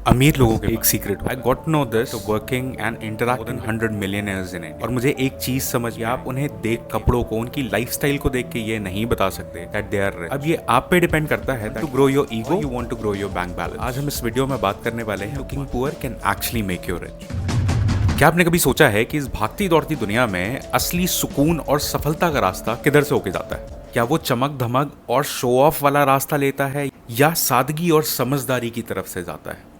अमीर लोगों के एक secret I got to know this working and interact in 100 millionaires in India. और मुझे एक चीज समझ में आप उन्हें देख कपड़ों को उनकी लाइफस्टाइल को देख के ये नहीं बता सकते दैट दे आर रिच। अब ये आप पे डिपेंड करता है to grow your ego you want to grow your bank balance. आज हम इस वीडियो में बात करने वाले हैं looking poor can actually make you rich. क्या आपने कभी सोचा है कि इस भागती दौड़ती दुनिया में असली सुकून और सफलता का रास्ता किधर से होके जाता है? क्या वो चमक धमक और शो ऑफ वाला रास्ता लेता है या सादगी और समझदारी की तरफ से जाता है?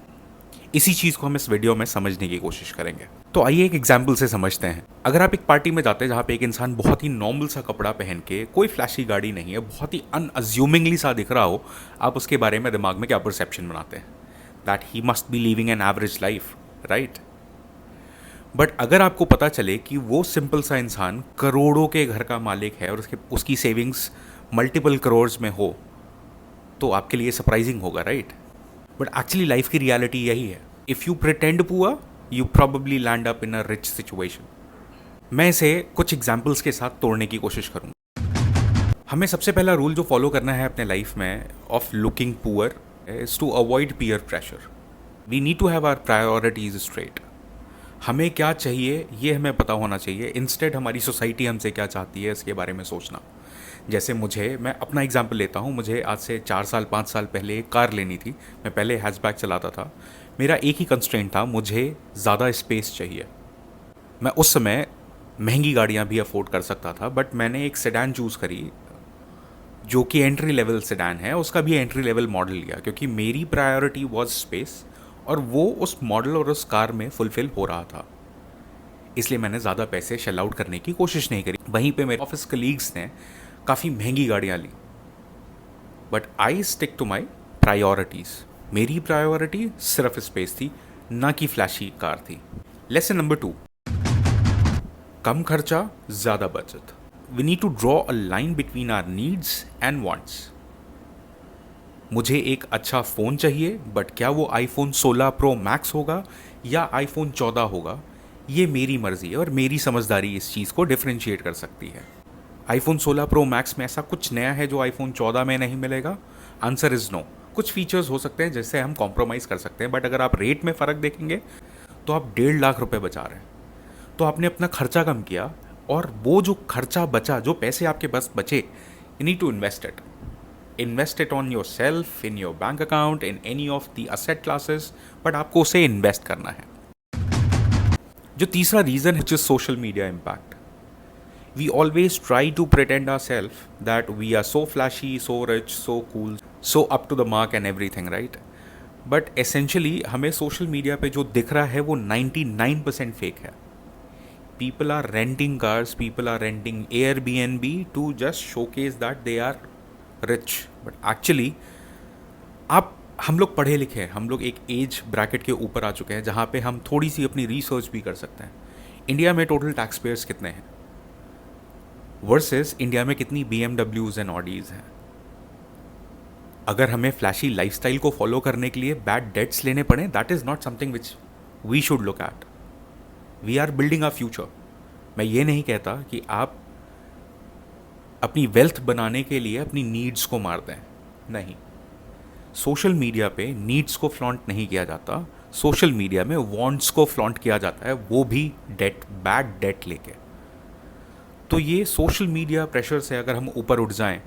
इसी चीज को हम इस वीडियो में समझने की कोशिश करेंगे। तो आइए एक एग्जाम्पल से समझते हैं। अगर आप एक पार्टी में जाते हैं जहां पे एक इंसान बहुत ही नॉर्मल सा कपड़ा पहन के, कोई फ्लैशी गाड़ी नहीं है, बहुत ही अनअज्यूमिंगली सा दिख रहा हो, आप उसके बारे में दिमाग में क्या परसेप्शन बनाते हैं? That he must be living an average life, right? But अगर आपको पता चले कि वो सिंपल सा इंसान करोड़ों के घर का मालिक है और उसकी सेविंग्स मल्टीपल करोड़्स में हो, तो आपके लिए सरप्राइजिंग होगा, राइट? बट एक्चुअली लाइफ की रियलिटी यही है। If you pretend poor you probably land up in a rich situation. मैं इसे कुछ एग्जाम्पल्स के साथ तोड़ने की कोशिश करूंगा। हमें सबसे पहला रूल जो फॉलो करना है अपने लाइफ में of looking poor is to avoid peer pressure. We need to have our priorities straight. हमें क्या चाहिए ये हमें पता होना चाहिए, इंस्टेड हमारी सोसाइटी हमसे क्या चाहती है इसके बारे में सोचना। जैसे मैं अपना एग्जांपल लेता हूँ। मुझे आज से 4 साल 5 साल पहले एक कार लेनी थी। मैं पहले हैचबैक चलाता था। मेरा एक ही कंस्ट्रेंट था, मुझे ज़्यादा स्पेस चाहिए। मैं उस समय महंगी गाड़ियाँ भी अफोर्ड कर सकता था, बट मैंने एक सेडान चूज़ करी जो कि एंट्री लेवल सेडान है। उसका भी एंट्री लेवल मॉडल लिया क्योंकि मेरी प्रायोरिटी वॉज स्पेस और वो उस मॉडल और उस कार में फुलफिल हो रहा था। इसलिए मैंने ज़्यादा पैसे शेल आउट करने की कोशिश नहीं करी। वहीं पे मेरे ऑफिस कलीग्स ने काफ़ी महंगी गाड़ियाँ ली, but I stick to my priorities. मेरी प्रायोरिटी सिर्फ स्पेस थी, ना कि फ्लैशी कार थी। लेसन नंबर 2, कम खर्चा ज़्यादा बचत। We need to draw a line between our needs and wants. मुझे एक अच्छा फ़ोन चाहिए, बट क्या वो आईफोन 16 प्रो मैक्स होगा या आईफोन 14 होगा, ये मेरी मर्ज़ी है और मेरी समझदारी इस चीज़ को डिफ्रेंशिएट कर सकती है। आईफोन 16 प्रो मैक्स में ऐसा कुछ नया है जो आईफोन 14 में नहीं मिलेगा? Answer is no. कुछ फीचर्स हो सकते हैं जिससे हम कॉम्प्रोमाइज़ कर सकते हैं, बट अगर आप रेट में फ़र्क देखेंगे तो आप 1.5 लाख रुपए बचा रहे हैं। तो आपने अपना खर्चा कम किया और वो जो खर्चा बचा, जो पैसे आपके पास बचे, you need to invest it. Invest it on yourself, in your bank account, in any of the asset classes, but आपको उसे इन्वेस्ट करना है। जो तीसरा रीज़न है, जो social media impact. We always try to pretend ourselves that we are so flashy, so rich, so cool, so up to the mark and everything, right? But essentially हमें social media पे जो दिख रहा है वो 99% fake है। People are renting cars, people are renting Airbnb to just showcase that they are rich. But actually हम लोग पढ़े लिखे हैं, हम लोग एक एज ब्रैकेट के ऊपर आ चुके हैं जहाँ पे हम थोड़ी सी अपनी रिसर्च भी कर सकते हैं। इंडिया में टोटल टैक्स पेयर्स कितने हैं वर्सेस इंडिया में कितनी BMWs एंड ऑडीज़ हैं? अगर हमें फ्लैशी लाइफस्टाइल को फॉलो करने के लिए बैड डेट्स लेने पड़े, that is not something which we should look at. We are building a future. मैं ये नहीं कहता कि आप अपनी वेल्थ बनाने के लिए अपनी नीड्स को मार दें, नहीं। सोशल मीडिया पे नीड्स को फ्लॉन्ट नहीं किया जाता, सोशल मीडिया में वांट्स को फ्लॉन्ट किया जाता है, वो भी डेट, बैड डेट लेके। तो ये सोशल मीडिया प्रेशर से अगर हम ऊपर उठ जाएं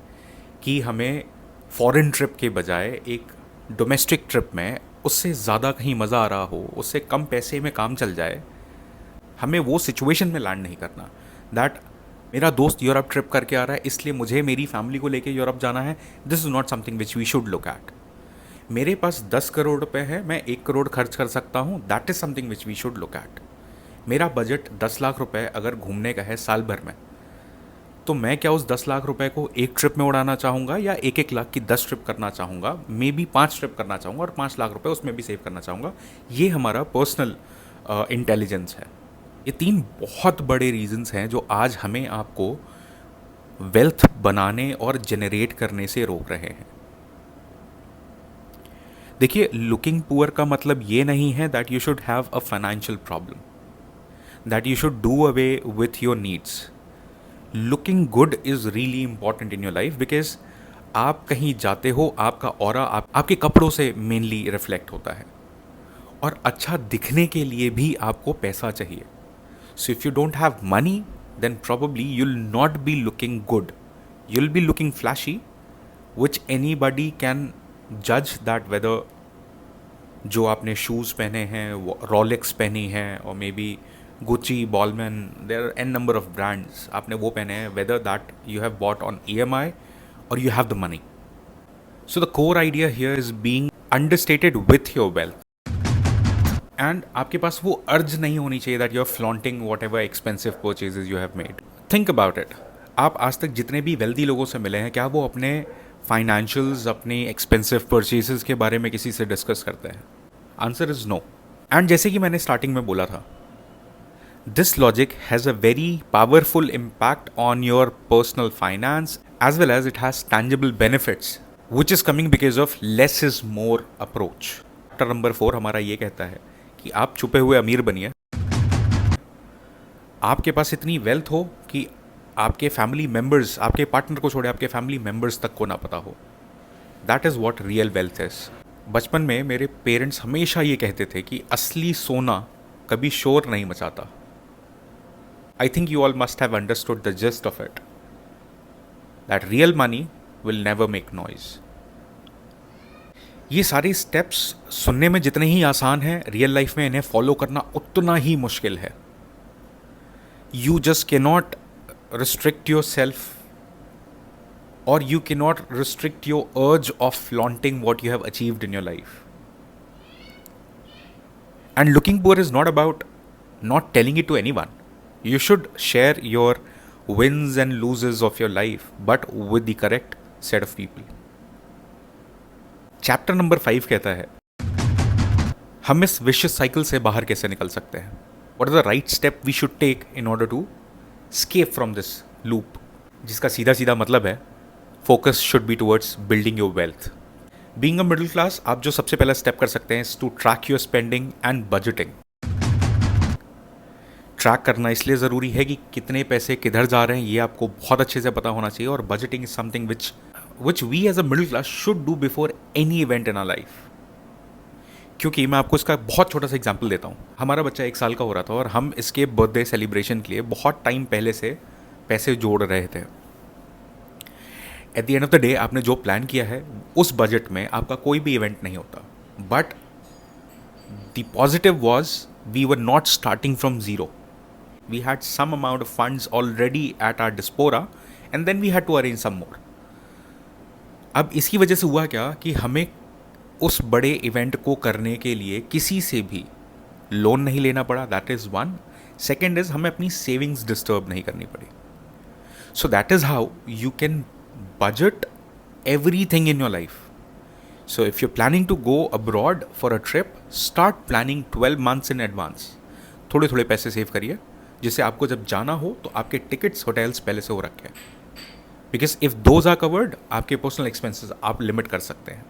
कि हमें फॉरेन ट्रिप के बजाय एक डोमेस्टिक ट्रिप में उससे ज़्यादा कहीं मज़ा आ रहा हो, उससे कम पैसे में काम चल जाए, हमें वो सिचुएशन में लैंड नहीं करना। दैट मेरा दोस्त यूरोप ट्रिप करके आ रहा है इसलिए मुझे मेरी फैमिली को लेके यूरोप जाना है, this is not something which we should look at. मेरे पास 10 करोड़ रुपए है, मैं 1 करोड़ खर्च कर सकता हूँ, that is something which we should look at. मेरा बजट 10 लाख रुपए अगर घूमने का है साल भर में, तो मैं क्या उस 10 लाख रुपए को एक ट्रिप में उड़ाना चाहूँगा या 1-1 लाख की 10 ट्रिप करना चाहूँगा? मे बी 5 ट्रिप करना चाहूँगा और 5 लाख रुपए उसमें भी सेव करना चाहूँगा। ये हमारा पर्सनल इंटेलिजेंस है। ये 3 बहुत बड़े रीजंस हैं जो आज हमें आपको वेल्थ बनाने और जनरेट करने से रोक रहे हैं। देखिए, लुकिंग पुअर का मतलब ये नहीं है that you should have a financial problem, that you should do away with your needs. Looking good is really important in your life because आप कहीं जाते हो, आपका ऑरा आपके कपड़ों से मेनली रिफ्लेक्ट होता है। और अच्छा दिखने के लिए भी आपको पैसा चाहिए. So if you don't have money, then probably you'll not be looking good. You'll be looking flashy, which anybody can judge that whether जो आपने शूज़ पहने हैं, वो रोलेक्स पहनी हैं, और maybe Gucci, Balmain, there are an number of brands आपने वो पहने हैं, whether that you have bought on EMI और you have the money. So the core idea here is being understated with your wealth. And आपके पास वो अर्ज नहीं होनी चाहिए that you are flaunting whatever expensive purchases you have made. Think about it. आप आज तक जितने भी वेल्दी लोगों से मिले हैं, क्या वो अपने फाइनेंशियल्स, अपनी एक्सपेंसिव परचेजेस के बारे में किसी से डिस्कस करते हैं? Answer is no. एंड जैसे कि मैंने स्टार्टिंग में बोला था, this logic has a very powerful impact on your personal finance as well as it has tangible benefits which is coming because of less is more approach. Chapter number 4 हमारा ये कहता है कि आप छुपे हुए अमीर बनिए. आपके पास इतनी वेल्थ हो कि आपके फैमिली मेम्बर्स, आपके पार्टनर को छोड़े आपके फैमिली मेम्बर्स तक को ना पता हो. That is what real wealth is. बचपन में मेरे पेरेंट्स हमेशा ये कहते थे कि असली सोना कभी शोर नहीं मचाता. I think you all must have understood the gist of it, that real money will never make noise. ये सारे स्टेप्स सुनने में जितने ही आसान हैं, रियल लाइफ में इन्हें फॉलो करना उतना ही मुश्किल है. यू जस्ट के नॉट रिस्ट्रिक्ट योर सेल्फ, और you cannot restrict your urge of flaunting what you have achieved in your life. And looking poor is not about not telling it to anyone. You should share your wins and losses of your life, but with the correct set of people. Chapter number 5 कहता है, हम इस vicious cycle से बाहर कैसे निकल सकते हैं. What are the right step we should take in order to escape from this loop? जिसका सीधा सीधा मतलब है, focus should be towards building your wealth. Being a middle class, आप जो सबसे पहला स्टेप कर सकते हैं to track your spending and budgeting. Track करना इसलिए ज़रूरी है कि कितने पैसे किधर जा रहे हैं ये आपको बहुत अच्छे से पता होना चाहिए. और budgeting is something which we as a middle class should do before any event in our life. क्योंकि मैं आपको इसका बहुत छोटा सा एग्जाम्पल देता हूँ. हमारा बच्चा 1 साल का हो रहा था और हम इसके बर्थडे सेलिब्रेशन के लिए बहुत टाइम पहले से पैसे जोड़ रहे थे. At the end of the day आपने जो प्लान किया है उस बजट में आपका कोई भी इवेंट नहीं होता. But the positive was we were not starting from zero. We had some amount of funds already at our diaspora and then we had to arrange some more. अब इसकी वजह से हुआ क्या कि हमें उस बड़े इवेंट को करने के लिए किसी से भी लोन नहीं लेना पड़ा. That is one. Second is हमें अपनी सेविंग्स डिस्टर्ब नहीं करनी पड़ी. So that is how you can budget everything in your life. So if you're planning to go abroad for a trip, start planning 12 months in advance. थोड़े थोड़े पैसे save करिए जिससे आपको जब जाना हो तो आपके टिकट्स, होटल्स पहले से हो रखे हैं. Because if those are covered, आपके पर्सनल एक्सपेंसेस आप लिमिट कर सकते हैं.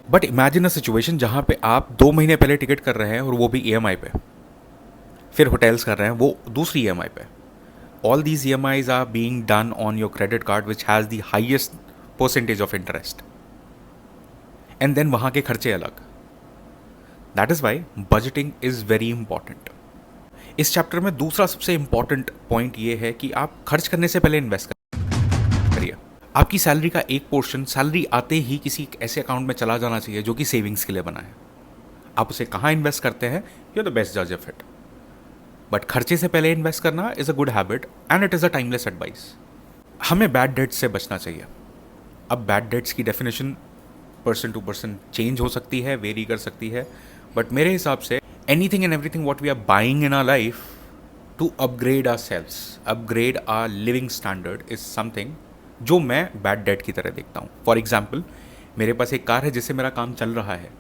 बट इमेजिन अ सिचुएशन जहाँ पे आप 2 महीने पहले टिकट कर रहे हैं और वो भी EMI पे, फिर होटल्स कर रहे हैं वो दूसरी EMI पे. All these EMIs are being done on your credit card which has the highest percentage of interest. And then वहाँ के खर्चे अलग. That is why budgeting is very important. इस चैप्टर में दूसरा सबसे इम्पॉर्टेंट पॉइंट ये है कि आप खर्च करने से पहले इन्वेस्ट करिए. आपकी सैलरी का एक पोर्शन सैलरी आते ही किसी ऐसे अकाउंट में चला जाना चाहिए जो कि सेविंग्स के लिए बना है. आप उसे कहाँ इन्वेस्ट करते हैं, यू आर द बेस्ट जज ऑफ इट. बट खर्चे से पहले इन्वेस्ट करना is a good habit and it is a timeless advice. हमें बैड डेट्स से बचना चाहिए. अब बैड डेट्स की definition person to person change हो सकती है, वेरी कर सकती है. बट मेरे हिसाब से anything and everything what we are buying in our life to upgrade ourselves, upgrade our living standard is something जो मैं बैड डेट की तरह देखता हूँ. फॉर एग्जाम्पल, मेरे पास एक कार है जिससे मेरा काम चल रहा है,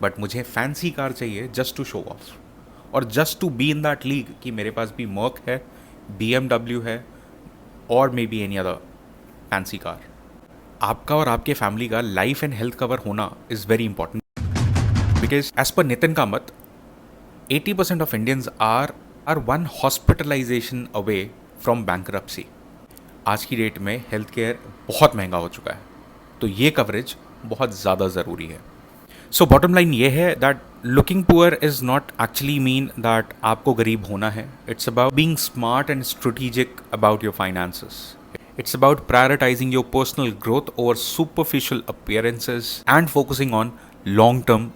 बट मुझे फैंसी कार चाहिए जस्ट टू शो ऑफ और just to be in that league कि मेरे पास भी मर्क है, BMW है और maybe any other fancy car. आपका और आपके फैमिली का लाइफ एंड हेल्थ कवर होना is very important. Because as per Nitin Kamath 80% of Indians are one hospitalization away from bankruptcy. आज की डेट में हेल्थ केयर बहुत महंगा हो चुका है, तो ये कवरेज बहुत ज़्यादा ज़रूरी है. सो बॉटम लाइन ये है that looking poor is not actually mean that आपको गरीब होना है. It's about being smart and strategic about your finances. It's about prioritizing your personal growth over superficial appearances and focusing on long-term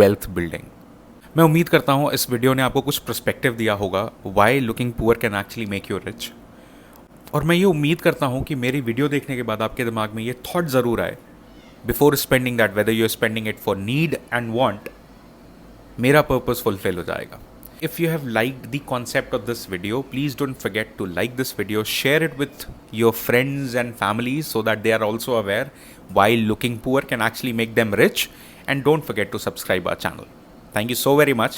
wealth building. मैं उम्मीद करता हूँ इस video ने आपको कुछ पर्सपेक्टिव दिया होगा why looking poor can actually make you rich. और मैं ये उम्मीद करता हूँ कि मेरी वीडियो देखने के बाद आपके दिमाग में ये थॉट ज़रूर आए before spending that whether you are spending it for need and want, मेरा पर्पस फुलफिल हो जाएगा. If you have liked the concept of this video, please don't forget to like this video, share it with your friends and families so that they are also aware why looking poor can actually make them rich, and don't forget to subscribe our channel. Thank you so very much.